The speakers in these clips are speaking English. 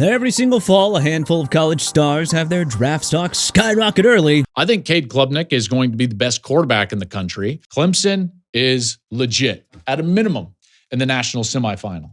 Every single fall, a handful of college stars have their draft stocks skyrocket early. I think Cade Klubnik is going to be the best quarterback in the country. Clemson is legit, at a minimum, in the national semifinal.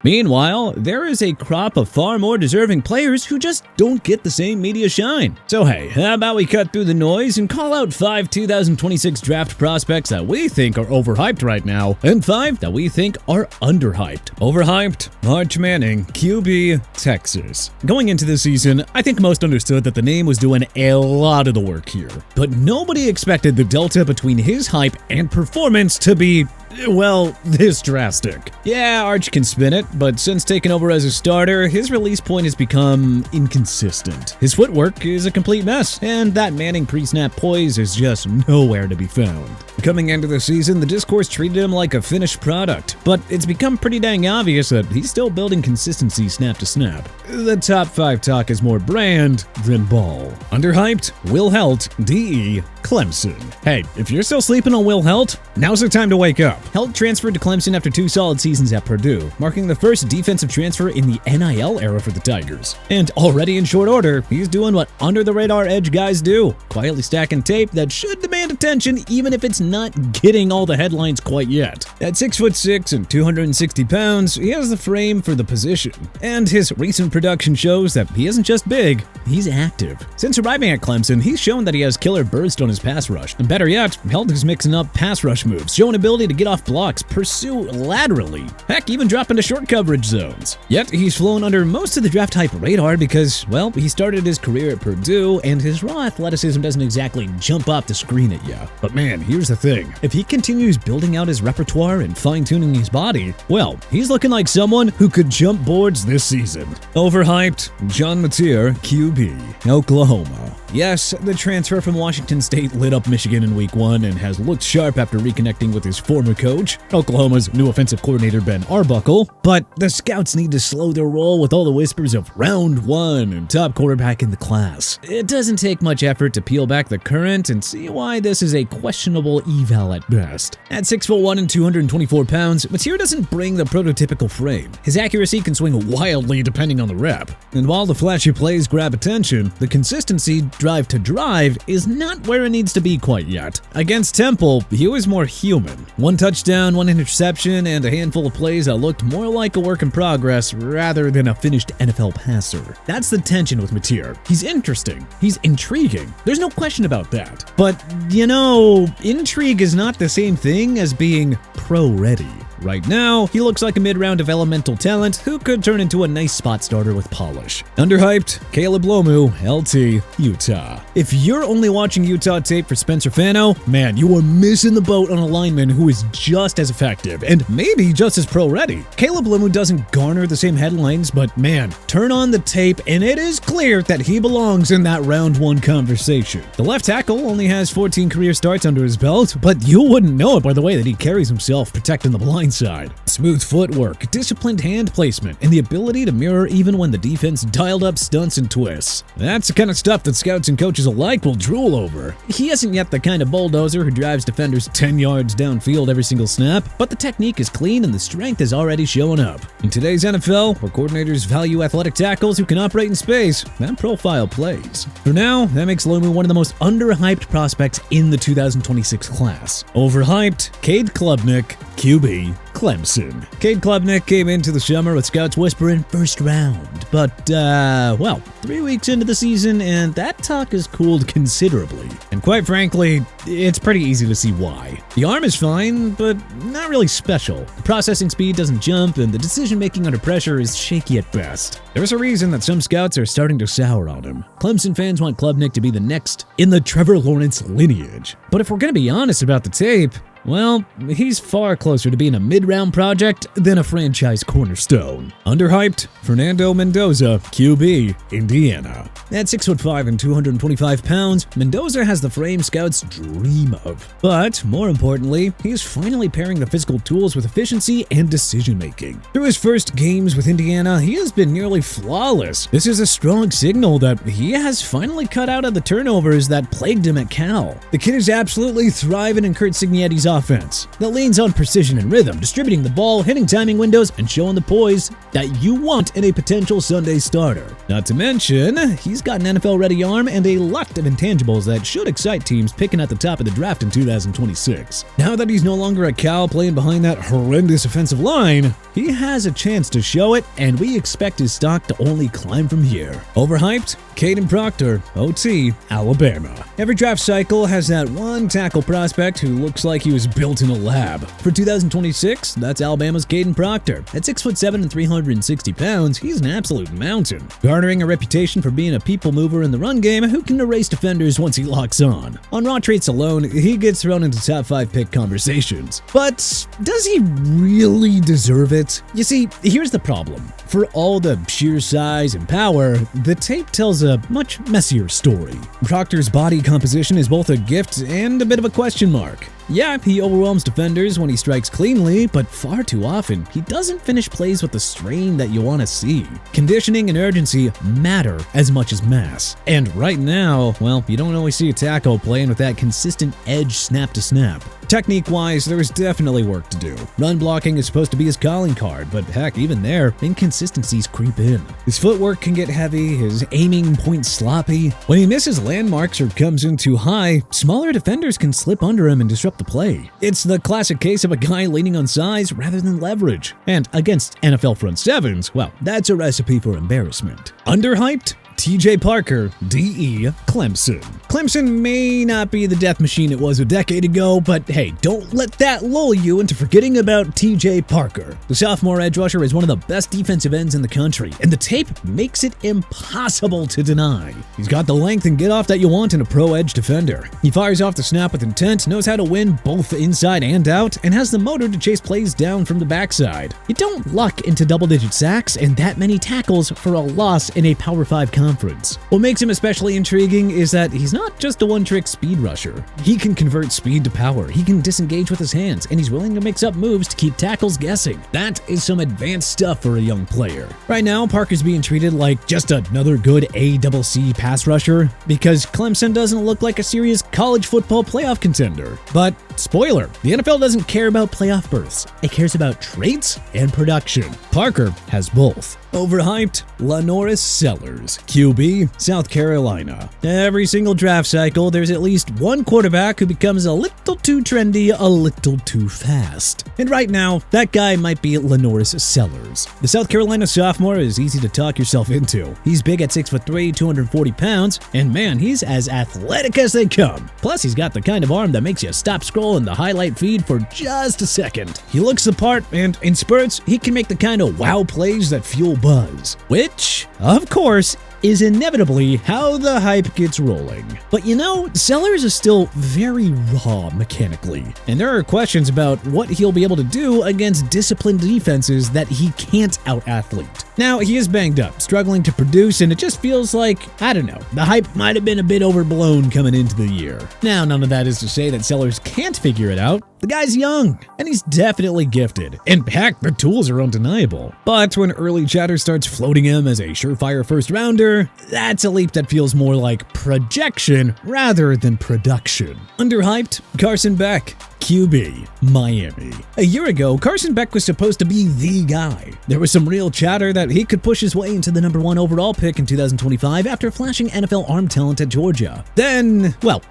Meanwhile, there is a crop of far more deserving players who just don't get the same media shine. So hey, how about we cut through the noise and call out 5 2026 draft prospects that we think are overhyped right now, and 5 that we think are underhyped. Overhyped, Arch Manning, QB, Texas. Going into the season, I think most understood that the name was doing a lot of the work here, but nobody expected the delta between his hype and performance to be, well, this drastic. Yeah, Arch can spin it, but since taking over as a starter, his release point has become inconsistent. His footwork is a complete mess, and that Manning pre-snap poise is just nowhere to be found. Coming into the season, the discourse treated him like a finished product, but it's become pretty dang obvious that he's still building consistency snap to snap. The top 5 talk is more brand than ball. Underhyped, Heldt, DE, Clemson. Hey, if you're still sleeping on Heldt, now's the time to wake up. Heldt transferred to Clemson after 2 solid seasons at Purdue, marking the first defensive transfer in the NIL era for the Tigers. And already in short order, he's doing what under-the-radar edge guys do, quietly stacking tape that should demand attention even if it's not getting all the headlines quite yet. At 6'6" and 260 pounds, he has the frame for the position, and his recent production shows that he isn't just big, he's active. Since arriving at Clemson, he's shown that he has killer burst on his pass rush, and better yet, Heldt is mixing up pass rush moves, showing ability to get off blocks, pursue laterally, heck, even drop into short coverage zones. Yet, he's flown under most of the draft hype radar because, well, he started his career at Purdue, and his raw athleticism doesn't exactly jump off the screen at you. But man, here's the thing. If he continues building out his repertoire and fine-tuning his body, well, he's looking like someone who could jump boards this season. Overhyped, John Mateer, QB, Oklahoma. Yes, the transfer from Washington State lit up Michigan in Week 1 and has looked sharp after reconnecting with his former coach, Oklahoma's new offensive coordinator Ben Arbuckle, but the scouts need to slow their roll with all the whispers of round 1 and top quarterback in the class. It doesn't take much effort to peel back the current and see why this is a questionable eval at best. At 6'1" and 224 pounds, Mateer doesn't bring the prototypical frame. His accuracy can swing wildly depending on the rep, and while the flashy plays grab attention, the consistency drive to drive is not where it needs to be quite yet. Against Temple, he was more human. 1 touchdown, 1 interception, and a handful of plays that looked more like a work in progress rather than a finished NFL passer. That's the tension with Mateer. He's interesting. He's intriguing. There's no question about that. But, you know, intrigue is not the same thing as being pro-ready. Right now, he looks like a mid-round developmental talent who could turn into a nice spot starter with polish. Underhyped, Caleb Lomu, LT, Utah. If you're only watching Utah tape for Spencer Fano, man, you are missing the boat on a lineman who is just as effective and maybe just as pro-ready. Caleb Lomu doesn't garner the same headlines, but man, turn on the tape and it is clear that he belongs in that round 1 conversation. The left tackle only has 14 career starts under his belt, but you wouldn't know it by the way that he carries himself protecting the blind side. Smooth footwork, disciplined hand placement, and the ability to mirror even when the defense dialed up stunts and twists. That's the kind of stuff that scouts and coaches alike will drool over. He isn't yet the kind of bulldozer who drives defenders 10 yards downfield every single snap, but the technique is clean and the strength is already showing up. In today's NFL, where coordinators value athletic tackles who can operate in space, that profile plays. For now, that makes Lomu one of the most underhyped prospects in the 2026 class. Overhyped, Cade Klubnik, QB, Clemson. Cade Klubnik came into the summer with scouts whispering first round, but, well, 3 weeks into the season and that talk has cooled considerably. And quite frankly, it's pretty easy to see why. The arm is fine, but not really special. The processing speed doesn't jump and the decision-making under pressure is shaky at best. There's a reason that some scouts are starting to sour on him. Clemson fans want Klubnik to be the next in the Trevor Lawrence lineage. But if we're gonna be honest about the tape, well, he's far closer to being a mid-round project than a franchise cornerstone. Underhyped, Fernando Mendoza, QB, Indiana. At 6'5" and 225 pounds, Mendoza has the frame scouts dream of. But, more importantly, he's finally pairing the physical tools with efficiency and decision-making. Through his first games with Indiana, he has been nearly flawless. This is a strong signal that he has finally cut out of the turnovers that plagued him at Cal. The kid is absolutely thriving in Curt Cignetti's offense that leans on precision and rhythm, distributing the ball, hitting timing windows, and showing the poise that you want in a potential Sunday starter. Not to mention, he's got an NFL-ready arm and a lot of intangibles that should excite teams picking at the top of the draft in 2026. Now that he's no longer a cow playing behind that horrendous offensive line, he has a chance to show it, and we expect his stock to only climb from here. Overhyped? Cade Proctor, OT, Alabama. Every draft cycle has that one tackle prospect who looks like he was built in a lab. For 2026, that's Alabama's Cade Proctor. At 6'7" and 360 pounds, he's an absolute mountain, garnering a reputation for being a people mover in the run game who can erase defenders once he locks on. On raw traits alone, he gets thrown into top 5 pick conversations. But does he really deserve it? You see, here's the problem. For all the sheer size and power, the tape tells a much messier story. Proctor's body composition is both a gift and a bit of a question mark. Yeah, he overwhelms defenders when he strikes cleanly, but far too often, he doesn't finish plays with the strain that you want to see. Conditioning and urgency matter as much as mass. And right now, well, you don't always see a tackle playing with that consistent edge snap to snap. Technique-wise, there is definitely work to do. Run blocking is supposed to be his calling card, but heck, even there, inconsistencies creep in. His footwork can get heavy, his aiming points sloppy. When he misses landmarks or comes in too high, smaller defenders can slip under him and disrupt the play. It's the classic case of a guy leaning on size rather than leverage. And against NFL front sevens, well, that's a recipe for embarrassment. Underhyped? TJ Parker, DE, Clemson. Clemson may not be the death machine it was a decade ago, but hey, don't let that lull you into forgetting about TJ Parker. The sophomore edge rusher is one of the best defensive ends in the country, and the tape makes it impossible to deny. He's got the length and get-off that you want in a pro edge defender. He fires off the snap with intent, knows how to win both inside and out, and has the motor to chase plays down from the backside. You don't luck into double-digit sacks and that many tackles for a loss in a Power 5 conference. What makes him especially intriguing is that he's not just a one-trick speed rusher. He can convert speed to power, he can disengage with his hands, and he's willing to mix up moves to keep tackles guessing. That is some advanced stuff for a young player. Right now, Parker's being treated like just another good ACC pass rusher because Clemson doesn't look like a serious college football playoff contender. But spoiler, the NFL doesn't care about playoff berths. It cares about traits and production. Parker has both. Overhyped, LaNorris Sellers, QB, South Carolina. Every single draft cycle, there's at least one quarterback who becomes a little too trendy, a little too fast. And right now, that guy might be LaNorris Sellers. The South Carolina sophomore is easy to talk yourself into. He's big at 6'3", 240 pounds, and man, he's as athletic as they come. Plus, he's got the kind of arm that makes you stop scrolling the highlight feed for just a second. He looks the part, and in spurts, he can make the kind of wow plays that fuel buzz, which, of course, is inevitably how the hype gets rolling. But you know, Sellers is still very raw mechanically, and there are questions about what he'll be able to do against disciplined defenses that he can't out-athlete. Now, he is banged up, struggling to produce, and it just feels like, I don't know, the hype might have been a bit overblown coming into the year. Now, none of that is to say that Sellers can't figure it out. The guy's young, and he's definitely gifted, and heck, the tools are undeniable. But when early chatter starts floating him as a surefire first-rounder, that's a leap that feels more like projection rather than production. Underhyped, Carson Beck, QB, Miami. A year ago, Carson Beck was supposed to be the guy. There was some real chatter that he could push his way into the #1 overall pick in 2025 after flashing NFL arm talent at Georgia. Then, well,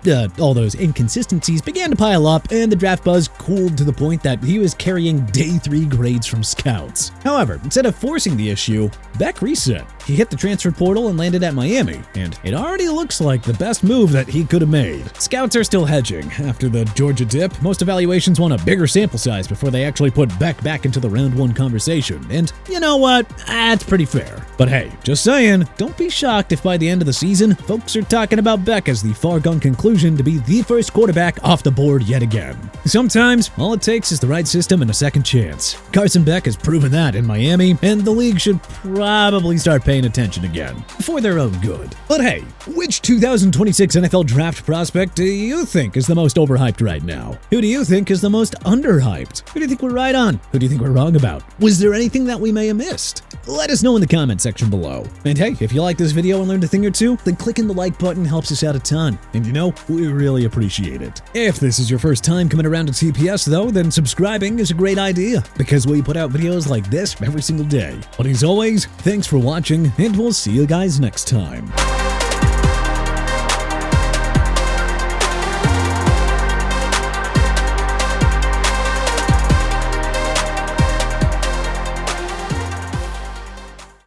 all those inconsistencies began to pile up, and the draft buzz cooled to the point that he was carrying day 3 grades from scouts. However, instead of forcing the issue, Beck reset. He hit the transfer portal and landed at Miami, and it already looks like the best move that he could have made. Scouts are still hedging. After the Georgia dip, most evaluations want a bigger sample size before they actually put Beck back into the round 1 conversation, and you know what? That's pretty fair. But hey, just saying, don't be shocked if by the end of the season, folks are talking about Beck as the far-gone conclusion to be the first quarterback off the board yet again. Sometimes, all it takes is the right system and a second chance. Carson Beck has proven that in Miami, and the league should probably start paying attention again, for their own good. But hey, which 2026 NFL draft prospect do you think is the most overhyped right now? Who do you think is the most underhyped? Who do you think we're right on? Who do you think we're wrong about? Was there anything that we may have missed? Let us know in the comments section section below. And hey, if you like this video and learned a thing or two, then clicking the like button helps us out a ton. And you know, we really appreciate it. If this is your first time coming around to TPS though, then subscribing is a great idea, because we put out videos like this every single day. But as always, thanks for watching, and we'll see you guys next time.